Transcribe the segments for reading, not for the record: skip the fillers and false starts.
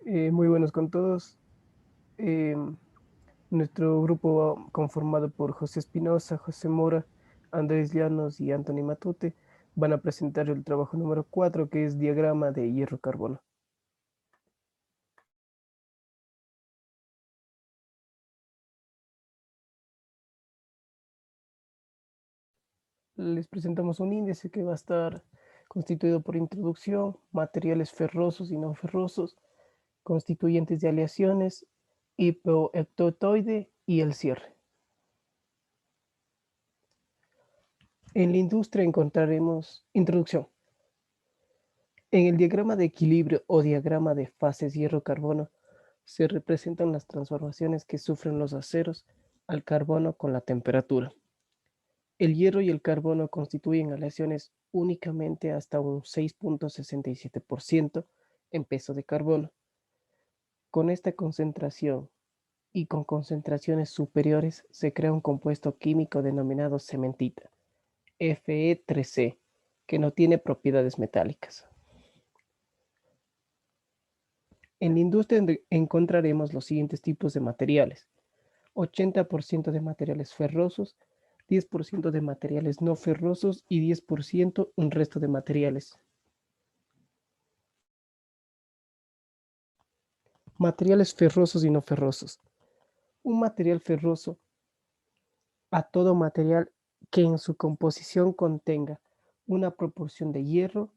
Muy buenos con todos. Eh, Nuestro grupo va conformado por José Espinosa, José Mora, Andrés Llanos y Anthony Matute van a presentar el trabajo número 4, que es diagrama de hierro-carbono. Les presentamos un índice que va a estar constituido por introducción, materiales ferrosos y no ferrosos, constituyentes de aleaciones, hipoectotoide y el cierre. En la industria encontraremos introducción. En el diagrama de equilibrio o diagrama de fases hierro-carbono se representan las transformaciones que sufren los aceros al carbono con la temperatura. El hierro y el carbono constituyen aleaciones únicamente hasta un 6,67% en peso de carbono. Con esta concentración y con concentraciones superiores se crea un compuesto químico denominado cementita, Fe3C, que no tiene propiedades metálicas. En la industria encontraremos los siguientes tipos de materiales: 80% de materiales ferrosos, 10% de materiales no ferrosos y 10% un resto de materiales. Materiales ferrosos y no ferrosos. Un material ferroso a todo material que en su composición contenga una proporción de hierro.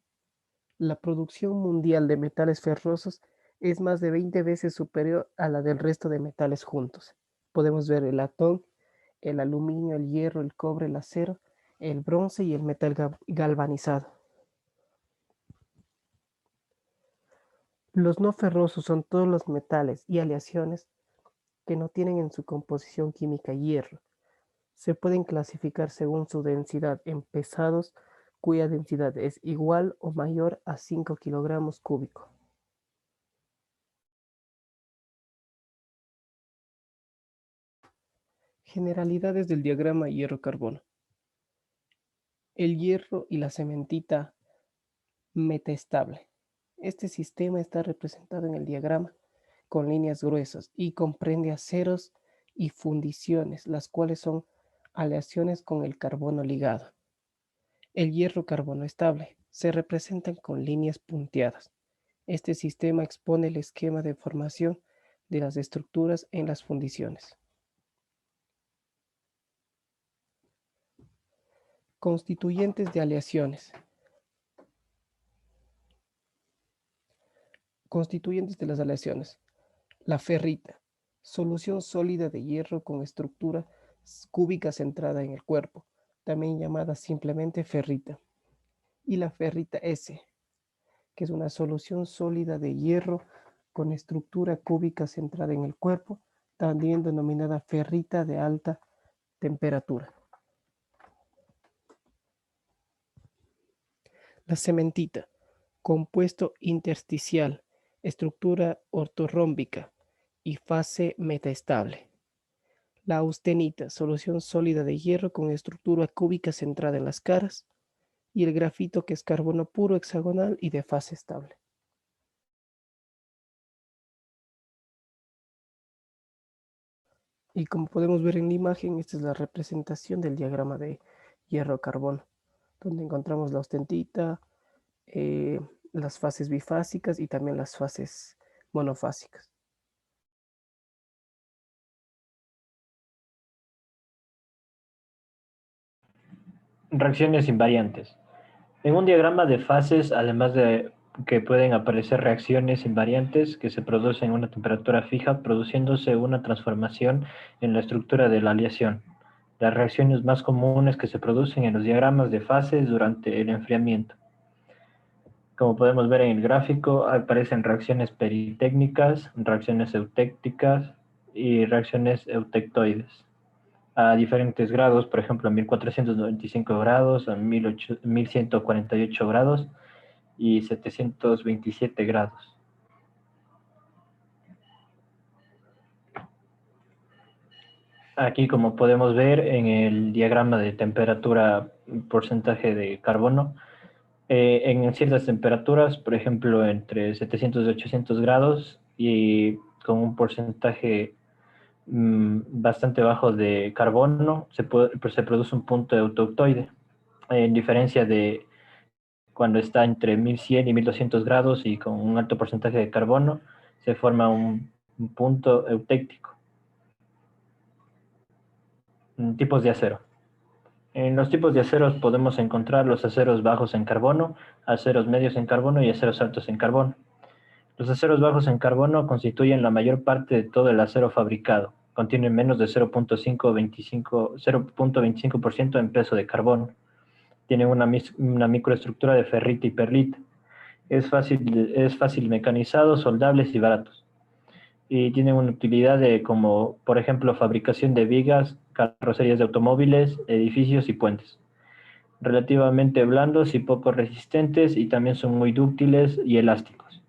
La producción mundial de metales ferrosos es más de 20 veces superior a la del resto de metales juntos. Podemos ver el latón, el aluminio, el hierro, el cobre, el acero, el bronce y el metal galvanizado. Los no ferrosos son todos los metales y aleaciones que no tienen en su composición química hierro. Se pueden clasificar según su densidad en pesados, cuya densidad es igual o mayor a 5 kilogramos cúbicos. Generalidades del diagrama hierro-carbono. El hierro y la cementita metaestable. Este sistema está representado en el diagrama con líneas gruesas y comprende aceros y fundiciones, las cuales son aleaciones con el carbono ligado. El hierro-carbono estable se representan con líneas punteadas. Este sistema expone el esquema de formación de las estructuras en las fundiciones. Constituyentes de aleaciones. Constituyentes de las aleaciones. La ferrita, solución sólida de hierro con estructura cúbica centrada en el cuerpo, también llamada simplemente ferrita. Y la ferrita S, que es una solución sólida de hierro con estructura cúbica centrada en el cuerpo, también denominada ferrita de alta temperatura. La cementita, compuesto intersticial, estructura ortorrómbica y fase metaestable. La austenita, solución sólida de hierro con estructura cúbica centrada en las caras. Y el grafito, que es carbono puro hexagonal y de fase estable. Y como podemos ver en la imagen, esta es la representación del diagrama de hierro-carbono, donde encontramos la austenita, eh, las fases bifásicas y también las fases monofásicas. Reacciones invariantes. En un diagrama de fases, además de que pueden aparecer reacciones invariantes que se producen a una temperatura fija, produciéndose una transformación en la estructura de la aleación. Las reacciones más comunes que se producen en los diagramas de fases durante el enfriamiento. Como podemos ver en el gráfico, aparecen reacciones peritécnicas, reacciones eutécticas y reacciones eutectoides a diferentes grados, por ejemplo, a 1495 grados, a 1148 grados y 727 grados. Aquí, como podemos ver en el diagrama de temperatura porcentaje de carbono, en ciertas temperaturas, por ejemplo, entre 700 y 800 grados, y con un porcentaje bastante bajo de carbono, se produce un punto eutoctoide, en diferencia de cuando está entre 1100 y 1200 grados y con un alto porcentaje de carbono, se forma un punto eutéctico. Tipos de acero. En los tipos de aceros podemos encontrar los aceros bajos en carbono, aceros medios en carbono y aceros altos en carbono. Los aceros bajos en carbono constituyen la mayor parte de todo el acero fabricado. Contienen menos de 0.25% en peso de carbono. Tienen una microestructura de ferrita y perlita. Es fácil mecanizado, soldables y baratos. Y tienen una utilidad como, por ejemplo, fabricación de vigas, carrocerías de automóviles, edificios y puentes. Relativamente blandos y poco resistentes, y también son muy dúctiles y elásticos.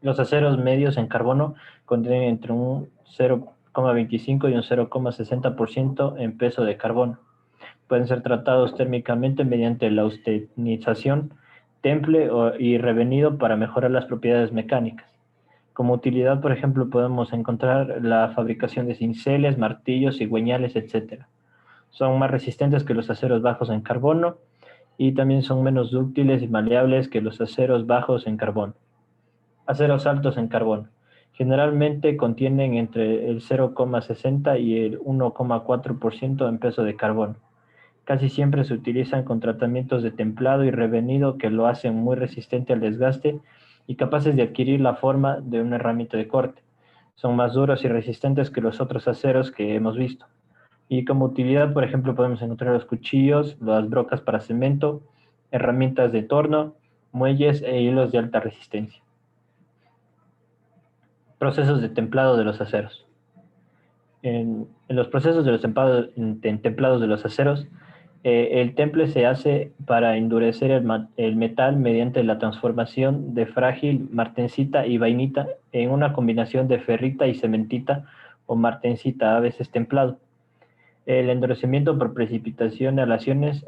Los aceros medios en carbono contienen entre un 0,25 y un 0,60% en peso de carbono. Pueden ser tratados térmicamente mediante la austenización, temple y revenido para mejorar las propiedades mecánicas. Como utilidad, por ejemplo, podemos encontrar la fabricación de cinceles, martillos, cigüeñales, etc. Son más resistentes que los aceros bajos en carbono y también son menos dúctiles y maleables que los aceros bajos en carbono. Aceros altos en carbono. Generalmente contienen entre el 0,60 y el 1,4% en peso de carbono. Casi siempre se utilizan con tratamientos de templado y revenido que lo hacen muy resistente al desgaste y capaces de adquirir la forma de una herramienta de corte. Son más duros y resistentes que los otros aceros que hemos visto. Y como utilidad, por ejemplo, podemos encontrar los cuchillos, las brocas para cemento, herramientas de torno, muelles e hilos de alta resistencia. Procesos de templado de los aceros. En los procesos de los templados de los aceros, el temple se hace para endurecer el metal mediante la transformación de frágil, martensita y vainita en una combinación de ferrita y cementita o martensita, a veces templado. El endurecimiento por precipitación, aleaciones,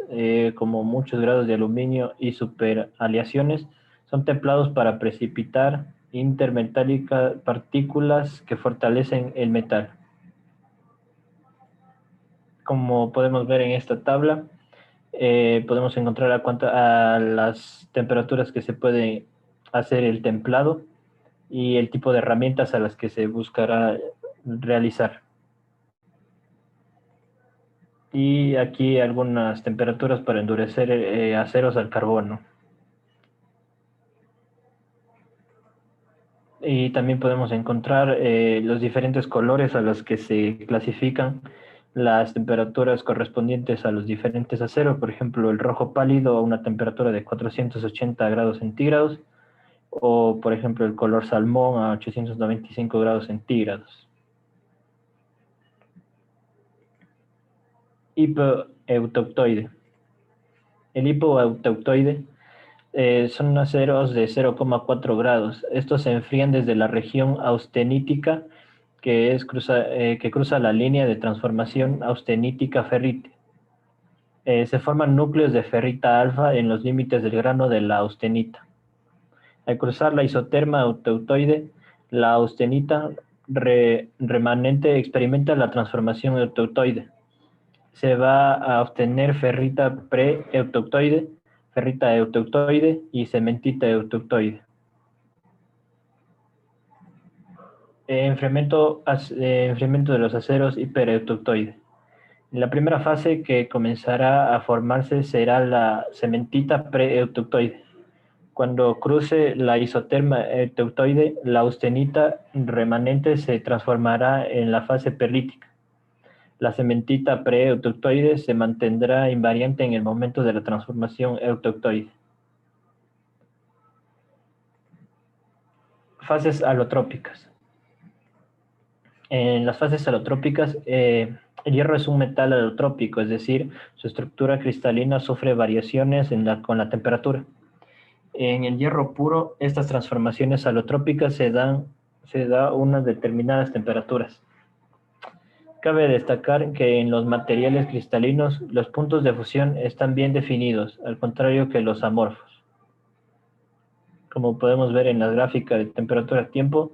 como muchos grados de aluminio y superaleaciones, son templados para precipitar intermetálicas partículas que fortalecen el metal. Como podemos ver en esta tabla, podemos encontrar a las temperaturas que se puede hacer el templado y el tipo de herramientas a las que se buscará realizar. Y aquí algunas temperaturas para endurecer aceros al carbono. Y también podemos encontrar los diferentes colores a los que se clasifican las temperaturas correspondientes a los diferentes aceros. Por ejemplo, el rojo pálido a una temperatura de 480 grados centígrados, o por ejemplo el color salmón a 895 grados centígrados. Hipoeutoctoide. El hipoeutoctoide son aceros de 0,4 grados. Estos se enfrían desde la región austenítica que cruza la línea de transformación austenítica-ferrite. Se forman núcleos de ferrita alfa en los límites del grano de la austenita. Al cruzar la isoterma eutoctoide, la austenita remanente experimenta la transformación eutoctoide. Se va a obtener ferrita pre-eutoctoide, ferrita eutoctoide y cementita eutoctoide. Enfriamiento de los aceros hipereutoctoide. La primera fase que comenzará a formarse será la cementita pre-eutoctoide. Cuando cruce la isoterma eutoctoide, la austenita remanente se transformará en la fase perlítica. La cementita pre-eutoctoide se mantendrá invariante en el momento de la transformación eutoctoide. Fases alotrópicas. En las fases alotrópicas, el hierro es un metal alotrópico, es decir, su estructura cristalina sufre variaciones con la temperatura. En el hierro puro, estas transformaciones alotrópicas se da a unas determinadas temperaturas. Cabe destacar que en los materiales cristalinos los puntos de fusión están bien definidos, al contrario que los amorfos. Como podemos ver en la gráfica de temperatura-tiempo,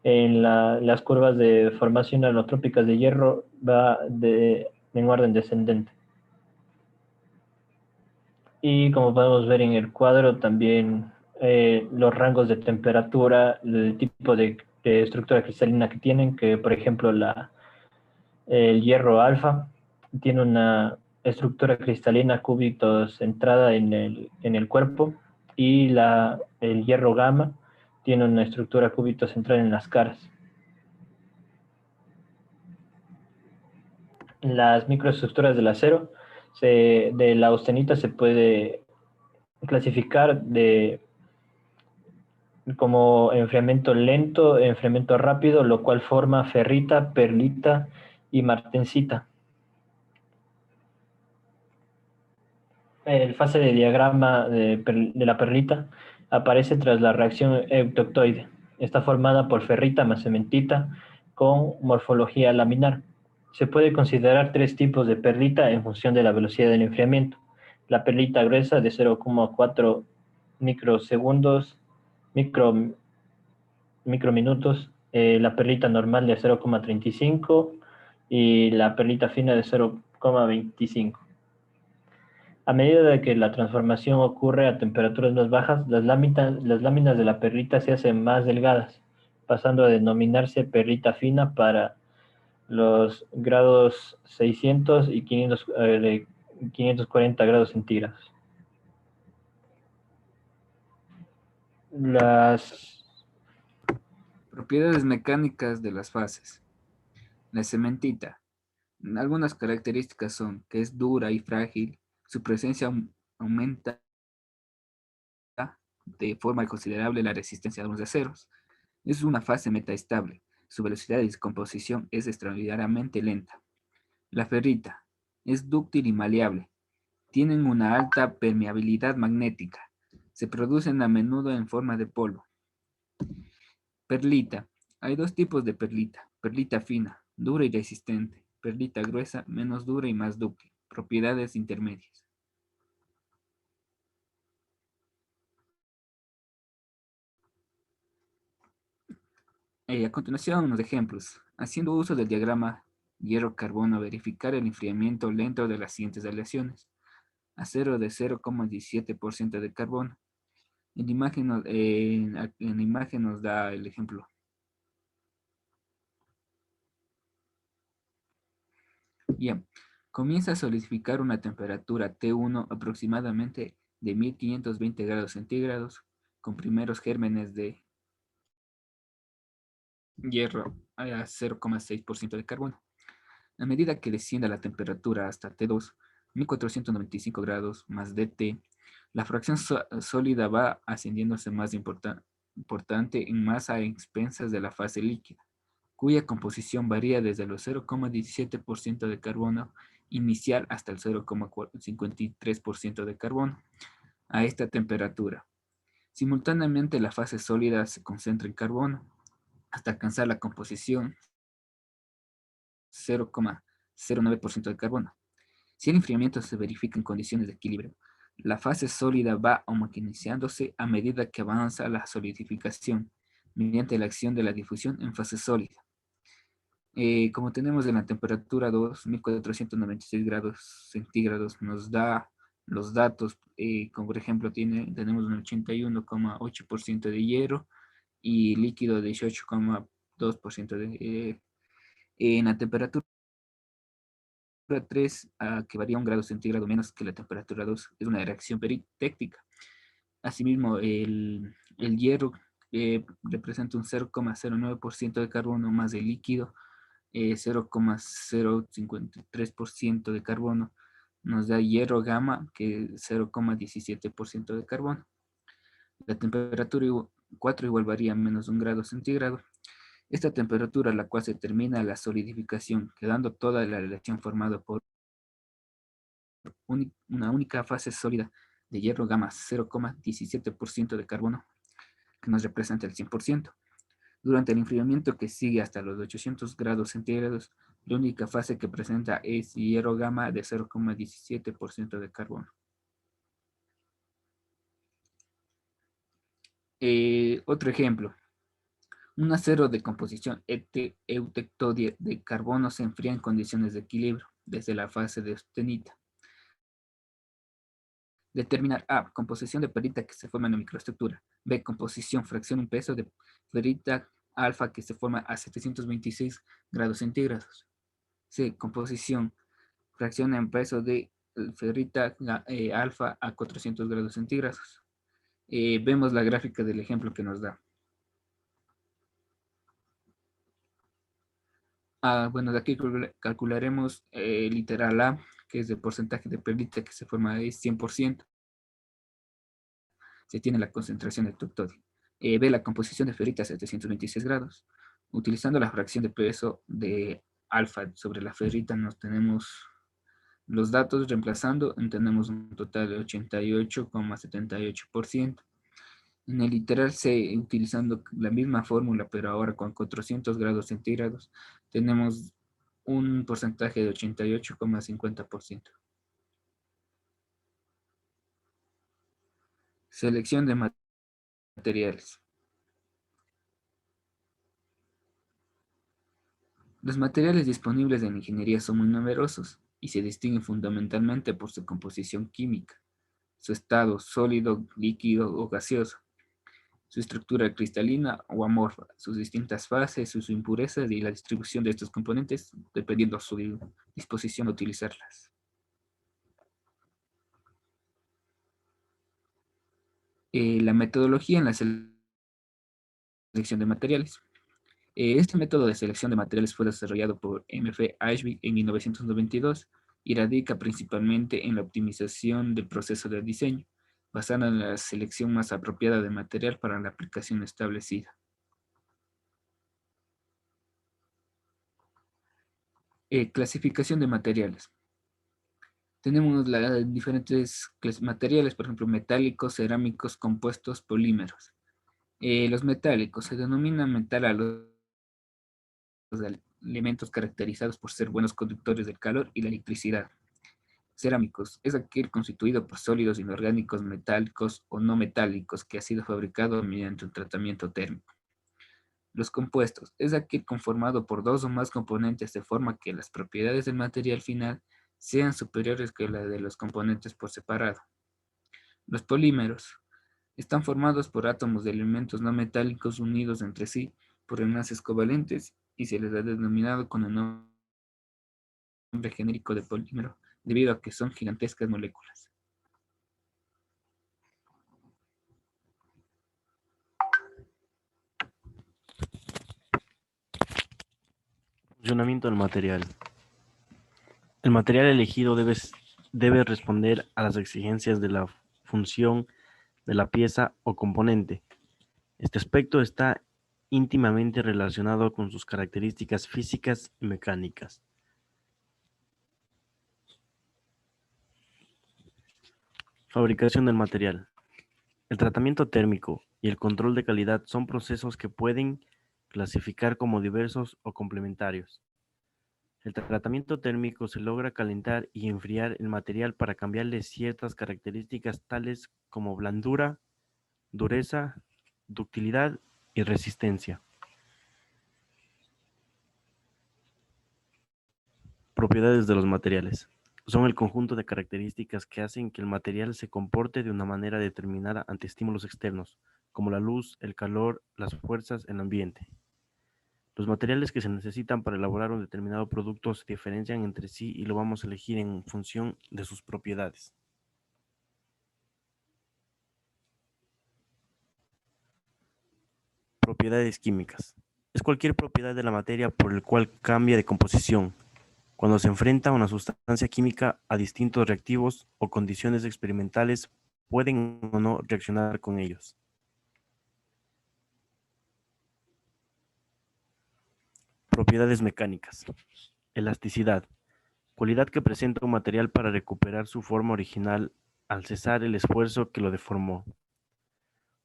las curvas de formación alotrópicas de hierro va en orden descendente. Y como podemos ver en el cuadro, también los rangos de temperatura, el tipo de estructura cristalina que tienen, que por ejemplo el hierro alfa tiene una estructura cristalina cúbitos centrada en el cuerpo, y el hierro gamma tiene una estructura cúbitos centrada en las caras. Las microestructuras del acero, de la austenita, se puede clasificar como enfriamiento lento, enfriamiento rápido, lo cual forma ferrita, perlita y martensita. El fase de diagrama de la perlita aparece tras la reacción eutoctoide. Está formada por ferrita más cementita con morfología laminar. Se puede considerar tres tipos de perlita en función de la velocidad del enfriamiento. La perlita gruesa de 0,4 microsegundos, microminutos, la perlita normal de 0,35 y la perlita fina de 0,25. A medida de que la transformación ocurre a temperaturas más bajas, las láminas de la perlita se hacen más delgadas, pasando a denominarse perlita fina para los grados 600 y 540 grados centígrados. Las Propiedades mecánicas de las fases. La cementita. Algunas características son que es dura y frágil, su presencia aumenta de forma considerable la resistencia de los aceros. Es una fase metaestable, su velocidad de descomposición es extraordinariamente lenta. La ferrita es dúctil y maleable, tienen una alta permeabilidad magnética, se producen a menudo en forma de polvo. Perlita. Hay dos tipos de perlita. Perlita fina, dura y resistente. Perlita gruesa, menos dura y más dúctil. Propiedades intermedias. A continuación, unos ejemplos. Haciendo uso del diagrama hierro-carbono, verificar el enfriamiento lento de las siguientes aleaciones. Acero de 0,17% de carbono. En la imagen nos da el ejemplo. Bien, comienza a solidificar una temperatura T1 aproximadamente de 1520 grados centígrados con primeros gérmenes de hierro a 0,6% de carbono. A medida que descienda la temperatura hasta T2, 1495 grados más DT, la fracción sólida va ascendiéndose más importante en masa a expensas de la fase líquida, cuya composición varía desde los 0,17% de carbono inicial hasta el 0,53% de carbono a esta temperatura. Simultáneamente, la fase sólida se concentra en carbono hasta alcanzar la composición 0,09% de carbono. Si el enfriamiento se verifica en condiciones de equilibrio, la fase sólida va homogeneizándose a medida que avanza la solidificación mediante la acción de la difusión en fase sólida. Como tenemos en la temperatura 2496 grados centígrados, nos da los datos, como por ejemplo tenemos un 81,8% de hierro y líquido de 18,2% en la temperatura 3, que varía 1 grado centígrado menos que la temperatura 2, es una reacción peritéctica. Asimismo, el hierro representa un 0,09% de carbono más el líquido, 0,053% de carbono, nos da hierro gamma, que 0,17% de carbono. La temperatura 4 igual varía menos 1 grado centígrado. Esta temperatura a la cual se termina la solidificación, quedando toda la reacción formada por una única fase sólida de hierro gamma, 0,17% de carbono, que nos representa el 100%. Durante el enfriamiento que sigue hasta los 800 grados centígrados, la única fase que presenta es hierro gamma de 0,17% de carbono. Otro ejemplo. Un acero de composición eutecto de carbono se enfría en condiciones de equilibrio desde la fase de austenita. Determinar A. Composición de ferrita que se forma en la microestructura. B. Composición, fracción en peso de ferrita alfa que se forma a 726 grados centígrados. C. Composición, fracción en peso de ferrita alfa a 400 grados centígrados. Vemos la gráfica del ejemplo que nos da. Bueno, de aquí calcularemos literal A, que es el porcentaje de ferrita que se forma de 100%. Se tiene la concentración de tuctodio. B, la composición de ferrita a 726 grados. Utilizando la fracción de peso de alfa sobre la ferrita, nos tenemos los datos reemplazando, tenemos un total de 88,78%. En el literal C, utilizando la misma fórmula, pero ahora con 400 grados centígrados, tenemos un porcentaje de 88,50%. Selección de materiales. Los materiales disponibles en ingeniería son muy numerosos y se distinguen fundamentalmente por su composición química, su estado sólido, líquido o gaseoso, su estructura cristalina o amorfa, sus distintas fases, sus impurezas y la distribución de estos componentes dependiendo de su disposición a utilizarlas. La metodología en la selección de materiales. Este método de selección de materiales fue desarrollado por M.F. Ashby en 1992 y radica principalmente en la optimización del proceso de diseño, basada en la selección más apropiada de material para la aplicación establecida. Clasificación de materiales. Tenemos diferentes materiales, por ejemplo, metálicos, cerámicos, compuestos, polímeros. Los metálicos se denomina metal a los elementos caracterizados por ser buenos conductores del calor y la electricidad. Cerámicos es aquel constituido por sólidos inorgánicos metálicos o no metálicos que ha sido fabricado mediante un tratamiento térmico. Los compuestos es aquel conformado por dos o más componentes de forma que las propiedades del material final sean superiores que las de los componentes por separado. Los polímeros están formados por átomos de elementos no metálicos unidos entre sí por enlaces covalentes y se les ha denominado con el nombre genérico de polímero debido a que son gigantescas moléculas. Funcionamiento del material. El material elegido debe responder a las exigencias de la función de la pieza o componente. Este aspecto está íntimamente relacionado con sus características físicas y mecánicas. Fabricación del material. El tratamiento térmico y el control de calidad son procesos que pueden clasificar como diversos o complementarios. El tratamiento térmico se logra calentar y enfriar el material para cambiarle ciertas características tales como blandura, dureza, ductilidad y resistencia. Propiedades de los materiales. Son el conjunto de características que hacen que el material se comporte de una manera determinada ante estímulos externos, como la luz, el calor, las fuerzas en el ambiente. Los materiales que se necesitan para elaborar un determinado producto se diferencian entre sí y lo vamos a elegir en función de sus propiedades. Propiedades químicas. Es cualquier propiedad de la materia por el cual cambia de composición, cuando se enfrenta una sustancia química a distintos reactivos o condiciones experimentales pueden o no reaccionar con ellos. Propiedades mecánicas. Elasticidad. Cualidad que presenta un material para recuperar su forma original al cesar el esfuerzo que lo deformó.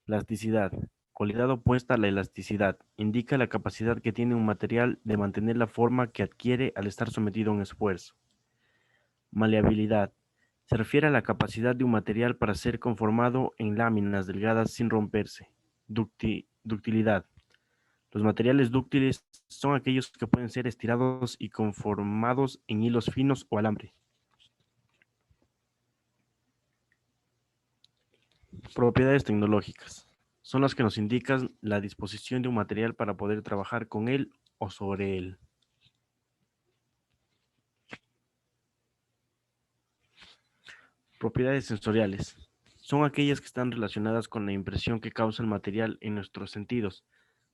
Plasticidad. Cualidad opuesta a la elasticidad. Indica la capacidad que tiene un material de mantener la forma que adquiere al estar sometido a un esfuerzo. Maleabilidad. Se refiere a la capacidad de un material para ser conformado en láminas delgadas sin romperse. Ductilidad. Los materiales dúctiles son aquellos que pueden ser estirados y conformados en hilos finos o alambre. Propiedades tecnológicas. Son las que nos indican la disposición de un material para poder trabajar con él o sobre él. Propiedades sensoriales. Son aquellas que están relacionadas con la impresión que causa el material en nuestros sentidos.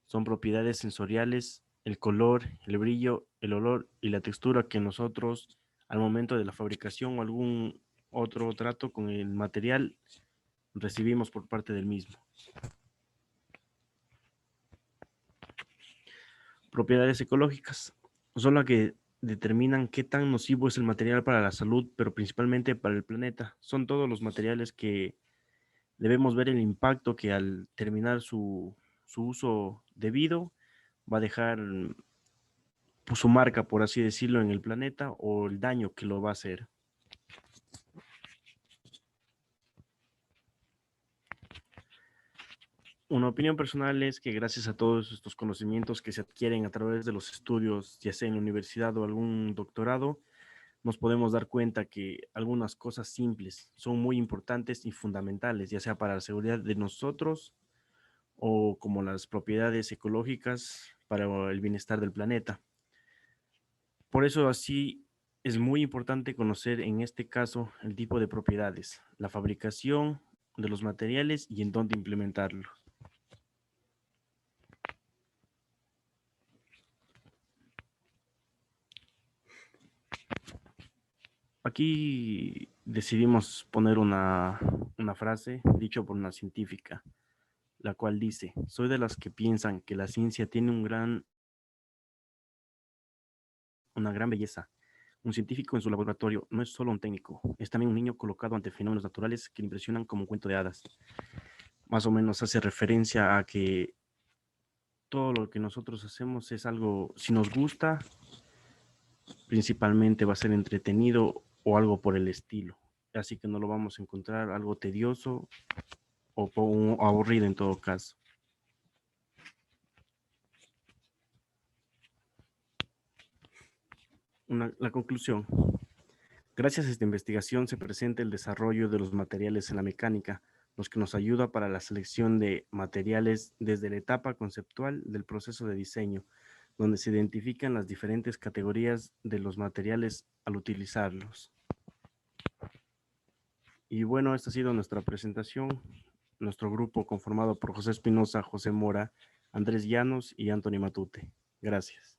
Son propiedades sensoriales, el color, el brillo, el olor y la textura que nosotros, al momento de la fabricación o algún otro trato con el material, recibimos por parte del mismo. Propiedades ecológicas. Son las que determinan qué tan nocivo es el material para la salud, pero principalmente para el planeta. Son todos los materiales que debemos ver el impacto que al terminar su uso debido va a dejar pues, su marca, por así decirlo, en el planeta o el daño que lo va a hacer. Una opinión personal es que gracias a todos estos conocimientos que se adquieren a través de los estudios, ya sea en la universidad o algún doctorado, nos podemos dar cuenta que algunas cosas simples son muy importantes y fundamentales, ya sea para la seguridad de nosotros o como las propiedades ecológicas para el bienestar del planeta. Por eso así es muy importante conocer en este caso el tipo de propiedades, la fabricación de los materiales y en dónde implementarlos. Aquí decidimos poner una frase dicho por una científica, la cual dice: soy de las que piensan que la ciencia tiene una gran belleza. Un científico en su laboratorio no es solo un técnico, es también un niño colocado ante fenómenos naturales que le impresionan como un cuento de hadas. Más o menos hace referencia a que todo lo que nosotros hacemos es algo, si nos gusta, principalmente va a ser entretenido o algo por el estilo. Así que no lo vamos a encontrar algo tedioso o aburrido en todo caso. La conclusión. Gracias a esta investigación se presenta el desarrollo de los materiales en la mecánica, los que nos ayuda para la selección de materiales desde la etapa conceptual del proceso de diseño, donde se identifican las diferentes categorías de los materiales al utilizarlos. Y bueno, esta ha sido nuestra presentación, nuestro grupo conformado por José Espinosa, José Mora, Andrés Llanos y Anthony Matute. Gracias.